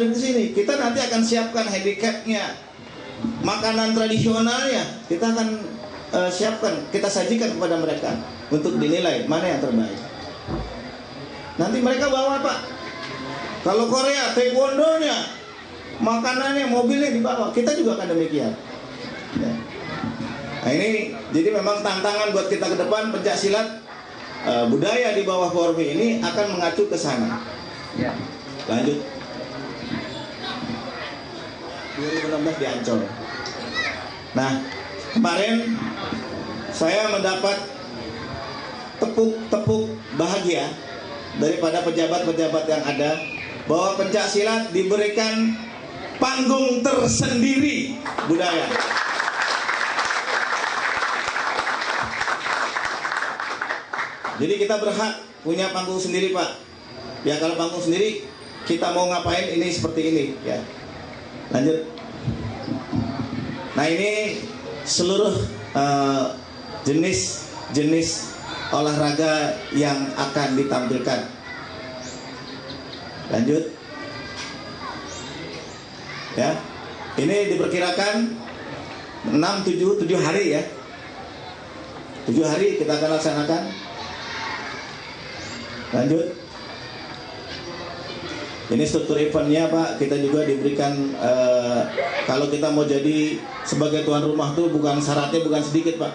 hadir di sini. Kita nanti akan siapkan handicapnya, makanan tradisionalnya. Kita akan siapkan, kita sajikan kepada mereka untuk dinilai mana yang terbaik. Nanti mereka bawa Pak. Kalau Korea, taekwondonya, makanannya, mobilnya dibawa. Kita juga akan demikian. Ya. Nah ini, jadi memang tantangan buat kita ke depan pencak silat. Budaya di bawah Formi ini akan mengacu ke sana. Ya. Lanjut. 2016 di Ancol. Nah, kemarin saya mendapat tepuk bahagia daripada pejabat-pejabat yang ada bahwa pencak silat diberikan panggung tersendiri budaya. Jadi kita berhak punya panggung sendiri Pak. Ya kalau panggung sendiri kita mau ngapain ini seperti ini ya. Lanjut. Nah ini seluruh jenis olahraga yang akan ditampilkan. Lanjut. Ya. Ini diperkirakan 7 hari ya. 7 hari kita akan laksanakan. Lanjut. Ini struktur eventnya Pak. Kita juga diberikan kalau kita mau jadi sebagai tuan rumah tuh bukan syaratnya bukan sedikit Pak.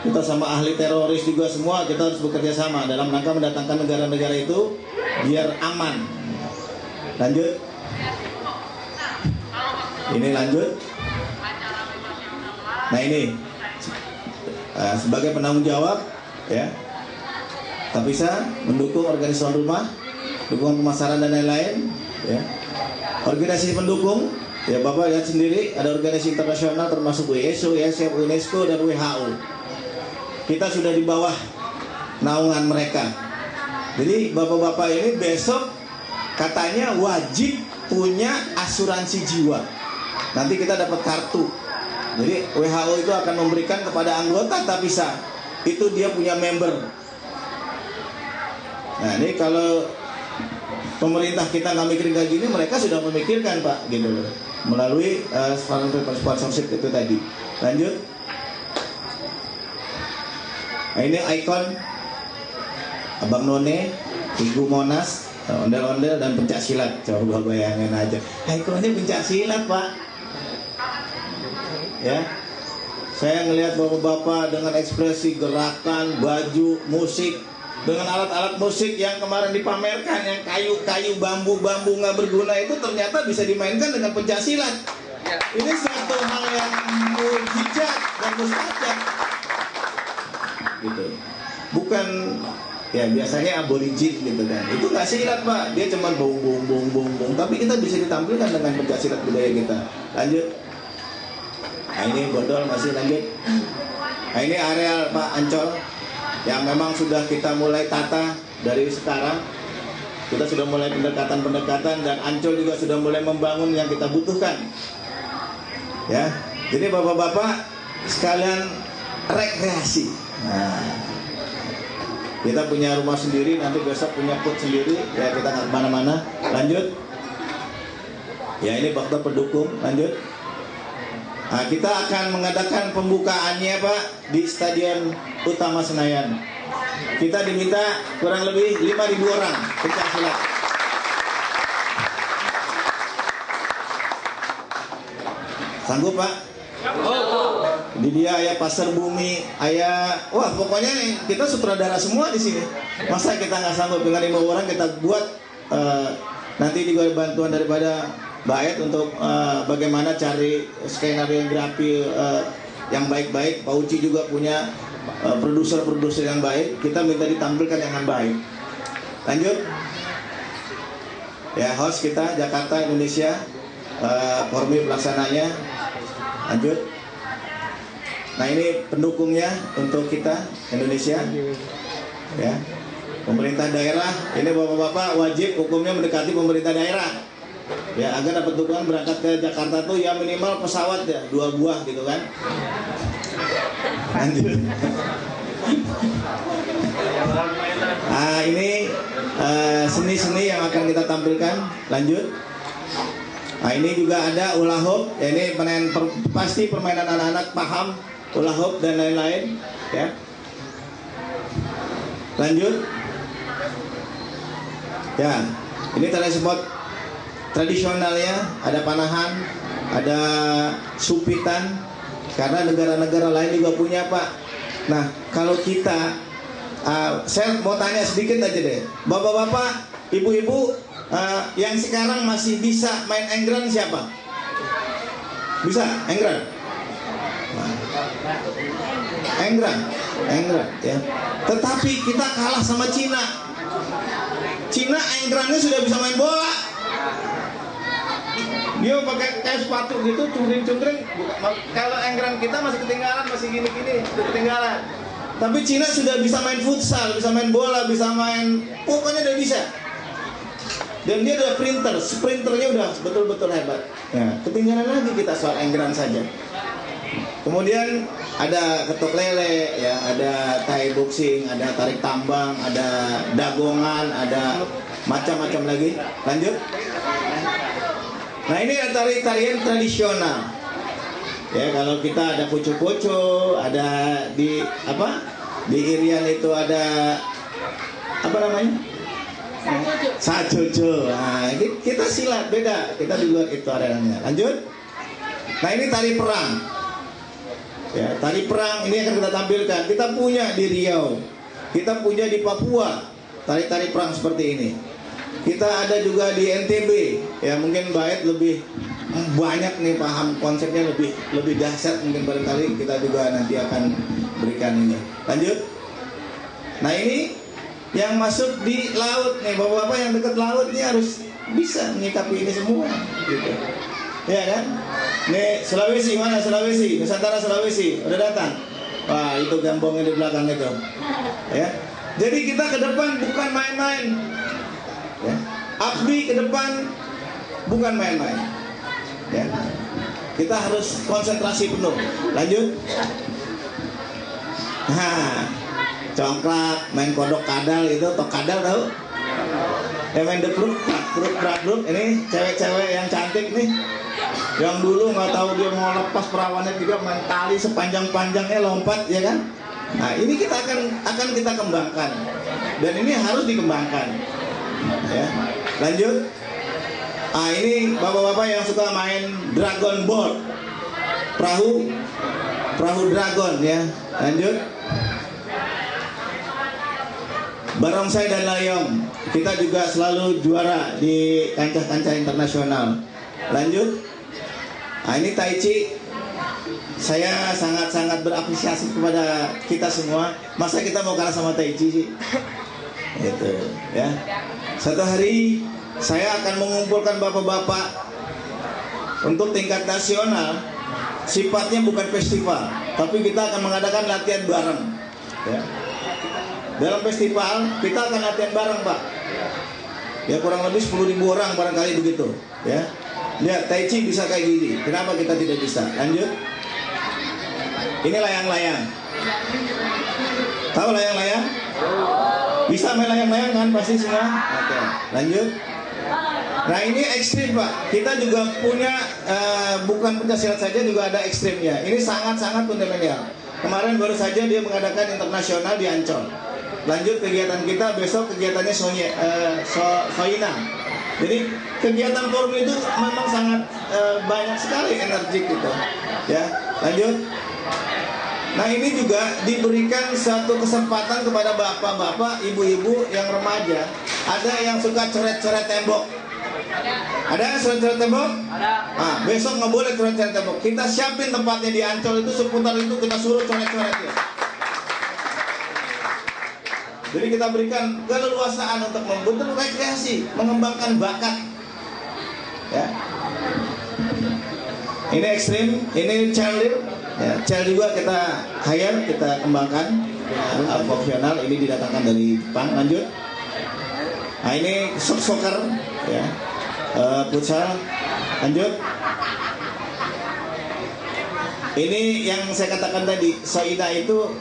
Kita sama ahli teroris juga semua kita harus bekerja sama dalam rangka mendatangkan negara-negara itu biar aman. Lanjut. Ini lanjut. Nah ini sebagai penanggung jawab ya. Tak bisa mendukung organisasi rumah, dukungan pemasaran dan lain-lain ya. Organisasi pendukung ya Bapak lihat sendiri ada organisasi internasional termasuk WSO, ISF, UNESCO dan WHO. Kita sudah di bawah naungan mereka. Jadi bapak-bapak ini besok katanya wajib punya asuransi jiwa. Nanti kita dapat kartu. Jadi WHO itu akan memberikan kepada anggota tak bisa. Itu dia punya member. Nah ini kalau pemerintah kita nggak mikirin kayak gini, mereka sudah memikirkan Pak, gitu loh, melalui sponsorship itu tadi. Lanjut. Nah, ini ikon Abang None, Ibu Monas, ondel-ondel dan pencak silat. Coba bayangin aja, ikonnya pencak silat Pak. Ya, saya ngelihat bapak-bapak dengan ekspresi gerakan, baju, musik. Dengan alat-alat musik yang kemarin dipamerkan, yang kayu-kayu, bambu-bambu nggak berguna itu ternyata bisa dimainkan dengan pencak silat. Ini suatu hal yang mujizat dan mustajab. Gitu. Bukan ya biasanya aborigin gitu kan. Itu nggak silat Pak, dia cuma bong. Tapi kita bisa ditampilkan dengan pencak silat budaya kita. Lanjut. Nah ini bondol masih lanjut. Nah ini areal Pak Ancol yang memang sudah kita mulai tata dari sekarang. Kita sudah mulai pendekatan dan Ancol juga sudah mulai membangun yang kita butuhkan. Ya, jadi bapak-bapak sekalian rekreasi. Nah, kita punya rumah sendiri, nanti besok punya put sendiri. Ya kita nggak kemana-mana. Lanjut. Ya ini faktor pendukung. Lanjut. Nah, kita akan mengadakan pembukaannya Pak di Stadion Utama Senayan. Kita diminta kurang lebih 5.000 orang pencak silat. Sanggup Pak? Di dia ayah pasar bumi, ayah, wah pokoknya kita sutradara semua di sini. Masa kita nggak sanggup dengan 5 orang kita buat nanti juga bantuan daripada Baet untuk bagaimana cari skenario grafi yang baik-baik. Pak Uci juga punya produser-produser yang baik. Kita minta ditampilkan yang baik. Lanjut. Ya host kita Jakarta Indonesia, Formi pelaksananya. Lanjut. Nah ini pendukungnya untuk kita Indonesia. Ya. Pemerintah daerah, ini bapak-bapak wajib hukumnya mendekati pemerintah daerah. Ya agar dapat dukungan berangkat ke Jakarta tuh ya minimal pesawat ya 2 buah gitu kan. Lanjut. Nah ini seni-seni yang akan kita tampilkan. Lanjut. Nah ini juga ada hula hoop, ya, ini pasti permainan anak-anak paham hula hoop dan lain-lain, ya. Lanjut, ya, ini tali sport tradisionalnya, ada panahan, ada supitan, karena negara-negara lain juga punya Pak. Nah kalau kita, saya mau tanya sedikit aja deh, bapak-bapak, ibu-ibu, yang sekarang masih bisa main enggran siapa? Bisa enggran? Enggran, ya. Tetapi kita kalah sama Cina. Cina enggrannya sudah bisa main bola. Dia pakai kayak sepatu gitu, cungkring-cungkring. Kalau enggran kita masih ketinggalan, masih gini-gini, sudah ketinggalan. Tapi Cina sudah bisa main futsal, bisa main bola, bisa main, pokoknya udah bisa. Dan dia udah sprinternya udah betul-betul hebat. Ya, ketinggalan lagi kita soal enggran saja. Kemudian ada ketok lele, ya, ada thai boxing, ada tarik tambang, ada dagongan, ada macam-macam lagi. Lanjut. Nah ini ada tarian tradisional. Ya kalau kita ada poco-poco, ada di Irian itu ada apa namanya? Sajojo. Nah, kita silat beda. Kita di luar itu arenanya. Lanjut. Nah ini tari perang. Ya, tari perang ini akan kita tampilkan. Kita punya di Riau, kita punya di Papua tari-tari perang seperti ini. Kita ada juga di NTB. Ya mungkin Baet lebih banyak nih paham konsepnya, lebih dahsyat mungkin barangkali kita juga nanti akan berikan ini. Lanjut. Nah ini yang masuk di laut nih, bapak-bapak yang dekat laut nih harus bisa menyikapi ini semua, gitu. Ya kan? Nih Sulawesi, mana Sulawesi? Nusantara Sulawesi, udah datang. Wah itu gambongnya di belakang itu. Ya. Jadi kita ke depan bukan main-main. Ya. Abdi ke depan bukan main-main. Ya. Kita harus konsentrasi penuh. Lanjut. Nah, congklak, main kodok kadal itu, tok kadal tahu? Ya main depruk, ini cewek-cewek yang cantik nih. Yang dulu nggak tahu dia mau lepas perawannya juga main tali sepanjang-panjangnya lompat, ya kan? Nah ini kita akan kita kembangkan, dan ini harus dikembangkan. Ya, lanjut. Ah ini bapak-bapak yang suka main Dragon Boat, perahu dragon, ya. Lanjut. Barongsai dan layong, kita juga selalu juara di kancah-kancah internasional. Lanjut. Nah ini Tai Chi, saya sangat-sangat berapresiasi kepada kita semua. Masa kita mau kalah sama Tai Chi sih? Gitu, ya. Satu hari saya akan mengumpulkan bapak-bapak untuk tingkat nasional. Sifatnya bukan festival, tapi kita akan mengadakan latihan bareng, ya. Dalam festival kita akan latihan bareng Pak. Ya kurang lebih 10.000 orang barangkali begitu, ya. Lihat Tai Chi bisa kayak gini, kenapa kita tidak bisa? Lanjut. Ini layang-layang. Tahu layang-layang? Bisa main layang-layang kan pasti semua? Oke, lanjut. Nah ini ekstrim Pak. Kita juga punya bukan pencaksilat saja, juga ada ekstrimnya. Ini sangat-sangat fundamental. Kemarin baru saja dia mengadakan internasional di Ancol. Lanjut kegiatan kita besok, kegiatannya Soina. Jadi kegiatan forum itu memang sangat banyak sekali energi gitu, ya. Lanjut. Nah ini juga diberikan satu kesempatan kepada bapak-bapak, ibu-ibu yang remaja. Ada yang suka coret-coret tembok. Ada yang coret-coret tembok? Ada. Ah, besok nggak boleh coret-coret tembok. Kita siapin tempatnya di Ancol itu, seputar itu kita suruh coret-coretnya. Jadi kita berikan keleluasaan untuk membentuk rekreasi, mengembangkan bakat. Ya. Ini ekstrim, ini child, ya. Child juga kita hire, kita kembangkan. Fungsional, ini didatangkan dari Jepang. Lanjut. Nah ini soccer, ya. Futsal. Lanjut. Ini yang saya katakan tadi, Soina itu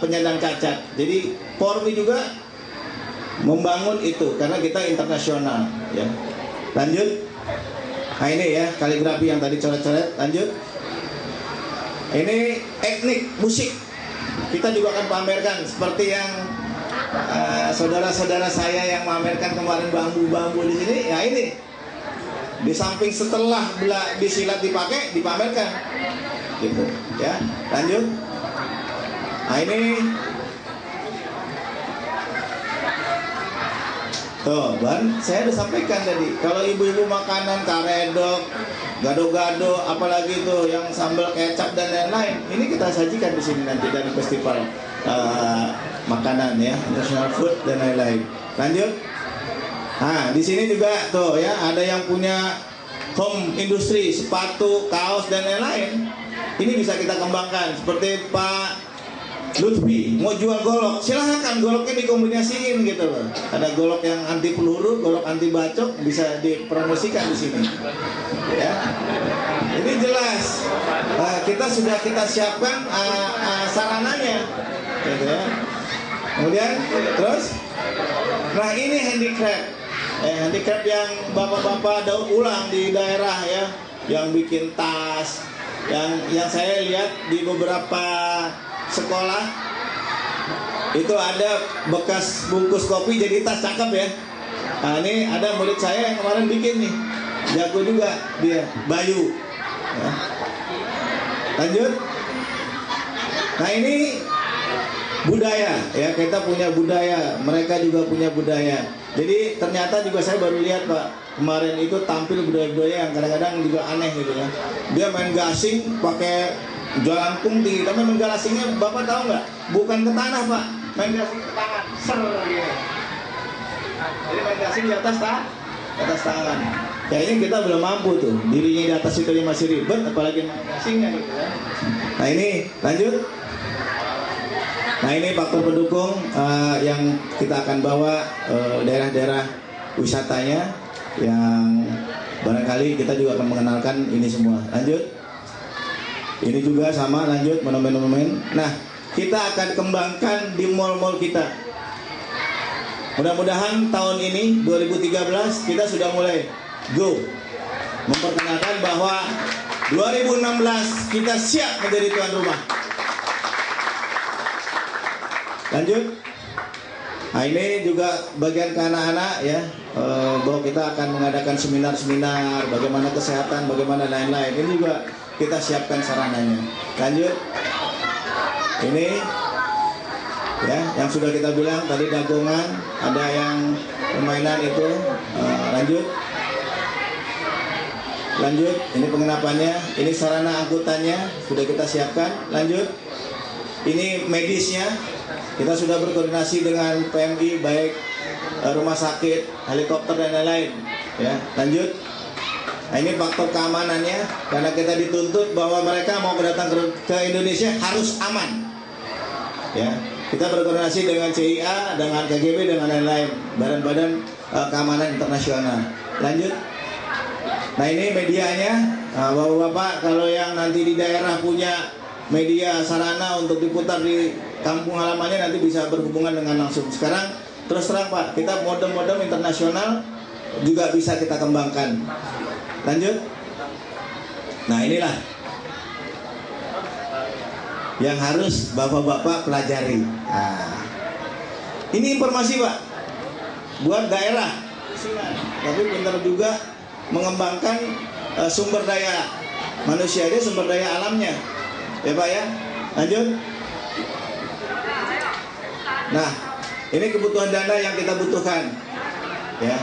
penyandang cacat. Jadi Polri juga membangun itu karena kita internasional, ya. Lanjut. Nah ini ya kaligrafi yang tadi coret-coret. Lanjut. Ini etnik musik. Kita juga akan pamerkan seperti yang saudara-saudara saya yang memamerkan kemarin bambu-bambu di sini. Ya ini di samping setelah disilat dipakai dipamerkan, gitu ya. Lanjut. Nah ini tuh, saya udah sampaikan tadi. Kalau ibu-ibu makanan karedok, gado-gado, apalagi itu yang sambal kecap dan lain-lain, ini kita sajikan di sini nanti dari festival makanan ya, national food dan lain-lain. Lanjut. Nah, di sini juga tuh ya, ada yang punya home industri, sepatu, kaos dan lain-lain. Ini bisa kita kembangkan. Seperti Pak Lutfi mau jual golok, silahkan goloknya dikombinasiin gitu loh. Ada golok yang anti peluru, golok anti bacok, bisa dipromosikan di sini. Ya, ini jelas. Kita sudah siapkan sarananya, gitu ya. Kemudian terus, nah ini handicraft. Handicraft yang bapak-bapak daur ulang di daerah ya, yang bikin tas, yang saya lihat di beberapa sekolah itu ada bekas bungkus kopi jadi tas, cakep ya. Nah ini ada murid saya yang kemarin bikin nih, jago juga dia, Bayu ya. Lanjut. Nah ini budaya ya, kita punya budaya, mereka juga punya budaya. Jadi ternyata juga saya baru lihat Pak, kemarin itu tampil budaya-budaya yang kadang-kadang juga aneh gitu ya. Dia main gasing pakai jualan pungti, tapi main gasingnya Bapak tahu nggak? Bukan ke tanah Pak, main gasing ke tangan, ser gitu. Jadi main gasing di atas tangan. Kayaknya kita belum mampu tuh, dirinya di atas itu masih ribet, apalagi main gasingnya gitu ya. Nah ini lanjut. Nah ini faktor pendukung yang kita akan bawa daerah-daerah wisatanya, yang barangkali kita juga akan mengenalkan ini semua. Lanjut. Ini juga sama, lanjut, monumen-monumen. Nah kita akan kembangkan di mal-mal kita. Mudah-mudahan tahun ini 2013 kita sudah mulai go memperkenalkan bahwa 2016 kita siap menjadi tuan rumah. Lanjut. Nah ini juga bagian ke anak-anak ya, bahwa kita akan mengadakan seminar-seminar bagaimana kesehatan, bagaimana lain-lain. Ini juga kita siapkan sarananya. Lanjut. Ini ya yang sudah kita bilang tadi, dagongan, ada yang permainan itu. Lanjut. Lanjut. Ini penginapannya, ini sarana angkutannya sudah kita siapkan. Lanjut. Ini medisnya. Kita sudah berkoordinasi dengan PMI, baik rumah sakit, helikopter dan lain-lain. Ya, lanjut. Nah, ini faktor keamanannya, karena kita dituntut bahwa mereka mau datang ke Indonesia harus aman. Ya, kita berkoordinasi dengan CIA, dengan KGB, dengan lain-lain, badan-badan keamanan internasional. Lanjut. Nah ini medianya, bapak-bapak kalau yang nanti di daerah punya media sarana untuk diputar di kampung halamannya, nanti bisa berhubungan dengan langsung. Sekarang terus terang Pak, kita modem-modem internasional juga bisa kita kembangkan. Lanjut. Nah inilah yang harus bapak-bapak pelajari. Nah, ini informasi Pak buat daerah, tapi benar juga mengembangkan sumber daya manusia, dia sumber daya alamnya ya Pak ya. Lanjut. Nah ini kebutuhan dana yang kita butuhkan ya.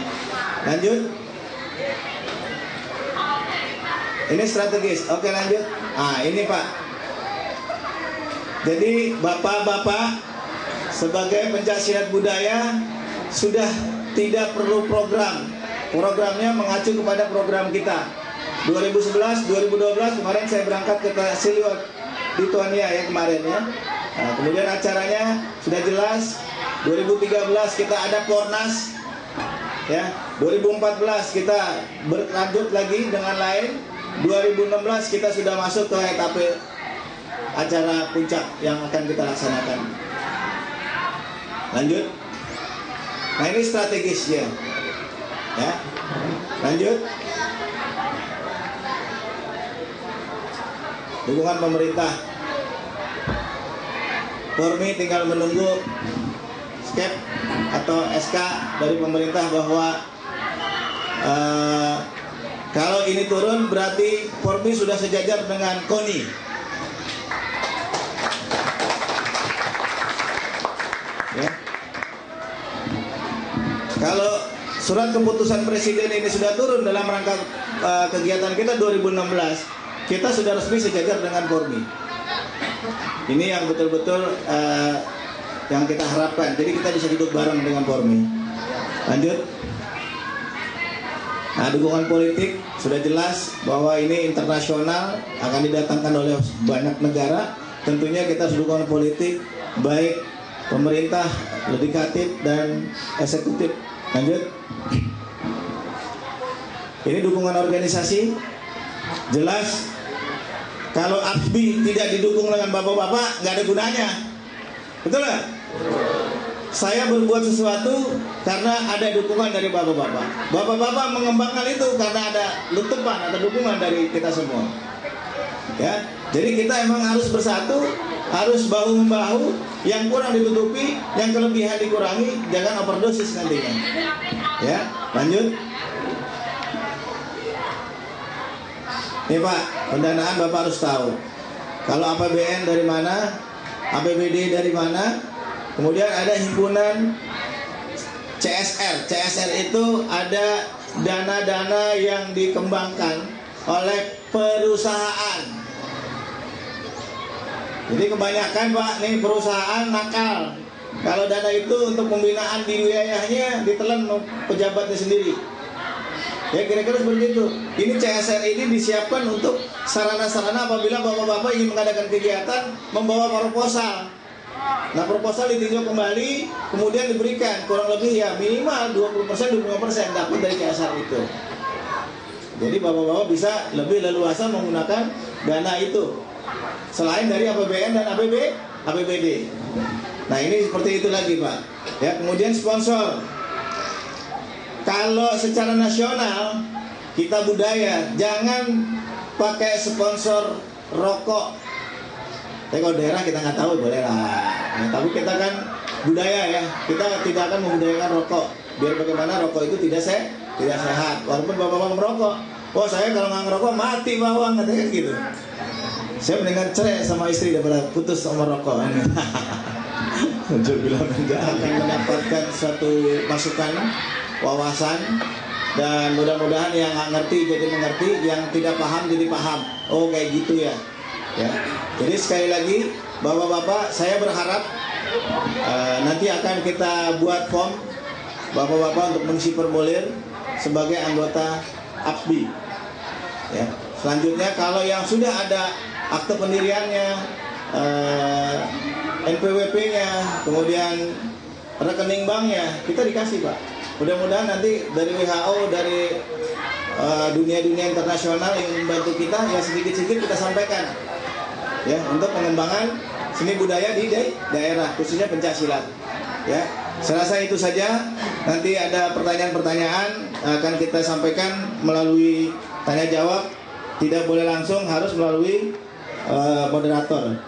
Lanjut. Ini strategis. Oke lanjut. Ah ini Pak, jadi bapak-bapak sebagai pencaksilat budaya sudah tidak perlu program. Programnya mengacu kepada program kita 2011, 2012 kemarin saya berangkat ke Siliwat di Tuania ya kemarin ya. Nah, kemudian acaranya sudah jelas. 2013 kita ada Pornas ya. 2014 kita berlanjut lagi dengan lain. 2016 kita sudah masuk ke etape acara puncak yang akan kita laksanakan. Lanjut. Nah ini strategisnya ya. Lanjut. dukungan pemerintah. Pormi tinggal menunggu skep atau SK dari pemerintah bahwa kalau ini turun berarti Pormi sudah sejajar dengan KONI. Ya. Kalau surat keputusan presiden ini sudah turun dalam rangka kegiatan kita 2016, kita sudah resmi sejajar dengan Pormi. Ini yang betul-betul yang kita harapkan. Jadi kita bisa duduk bareng dengan Pormi. Lanjut. Nah, dukungan politik sudah jelas bahwa ini internasional, akan didatangkan oleh banyak negara. Tentunya kita harus dukungan politik baik pemerintah, legislatif dan eksekutif. Lanjut. Ini dukungan organisasi. Jelas. Kalau APBI tidak didukung dengan bapak-bapak, nggak ada gunanya. Betul nggak? Saya berbuat sesuatu karena ada dukungan dari bapak-bapak. Bapak-bapak mengembangkan itu karena ada letupan, ada dukungan dari kita semua. Ya, jadi kita emang harus bersatu, harus bahu-membahu. Yang kurang ditutupi, yang kelebihan dikurangi, jangan overdosis nantinya. Ya, lanjut. Nih Pak, pendanaan Bapak harus tahu. Kalau APBN dari mana, APBD dari mana, kemudian ada himpunan CSR. CSR itu ada dana-dana yang dikembangkan oleh perusahaan. Jadi kebanyakan Pak, nih perusahaan nakal. Kalau dana itu untuk pembinaan di wilayahnya ditelan pejabatnya sendiri. Ya kira-kira seperti itu. Ini CSR ini disiapkan untuk sarana-sarana apabila bapak-bapak ingin mengadakan kegiatan membawa proposal. Nah proposal ditinjau kembali, kemudian diberikan kurang lebih ya minimal 20% 25% dapat dari CSR itu. Jadi bapak-bapak bisa lebih leluasa menggunakan dana itu selain dari APBN dan APBD. Nah ini seperti itu lagi Pak. Ya kemudian sponsor. Kalau secara nasional kita budaya, jangan pakai sponsor rokok. Tapi kalau daerah kita nggak tahu boleh lah. Nah, tapi kita kan budaya ya, kita tidak akan membudayakan rokok. Biar bagaimana rokok itu tidak sehat. Walaupun bapak-bapak merokok, oh saya kalau nggak ngerokok mati bawang katanya gitu. Saya mendingan cerai sama istri daripada putus sama rokok. Muncul bilang enggak akan mendapatkan suatu masukan, wawasan, dan mudah-mudahan yang nggak ngerti jadi mengerti, yang tidak paham jadi paham. Oh kayak gitu ya. Ya. Jadi sekali lagi bapak-bapak, saya berharap nanti akan kita buat form bapak-bapak untuk mengisi formulir sebagai anggota APBI. Ya. Selanjutnya kalau yang sudah ada akte pendiriannya, NPWP-nya, kemudian rekening banknya, kita dikasih Pak. Mudah-mudahan nanti dari WHO, dari dunia-dunia internasional yang membantu kita, ya sedikit-sedikit kita sampaikan, ya untuk pengembangan seni budaya di daerah, khususnya pencaksilat. Ya, saya rasa itu saja. Nanti ada pertanyaan-pertanyaan akan kita sampaikan melalui tanya jawab. Tidak boleh langsung, harus melalui moderator.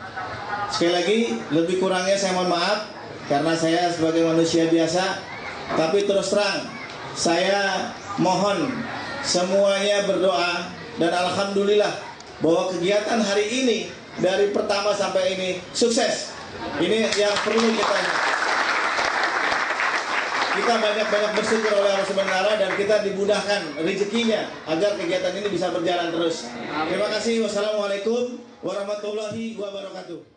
Sekali lagi, lebih kurangnya saya mohon maaf karena saya sebagai manusia biasa. Tapi terus terang, saya mohon semuanya berdoa dan alhamdulillah bahwa kegiatan hari ini dari pertama sampai ini sukses. Ini yang perlu kita banyak-banyak bersyukur oleh Allah Subhanahu wa taala dan kita dimudahkan rezekinya agar kegiatan ini bisa berjalan terus. Terima kasih. Wassalamualaikum warahmatullahi wabarakatuh.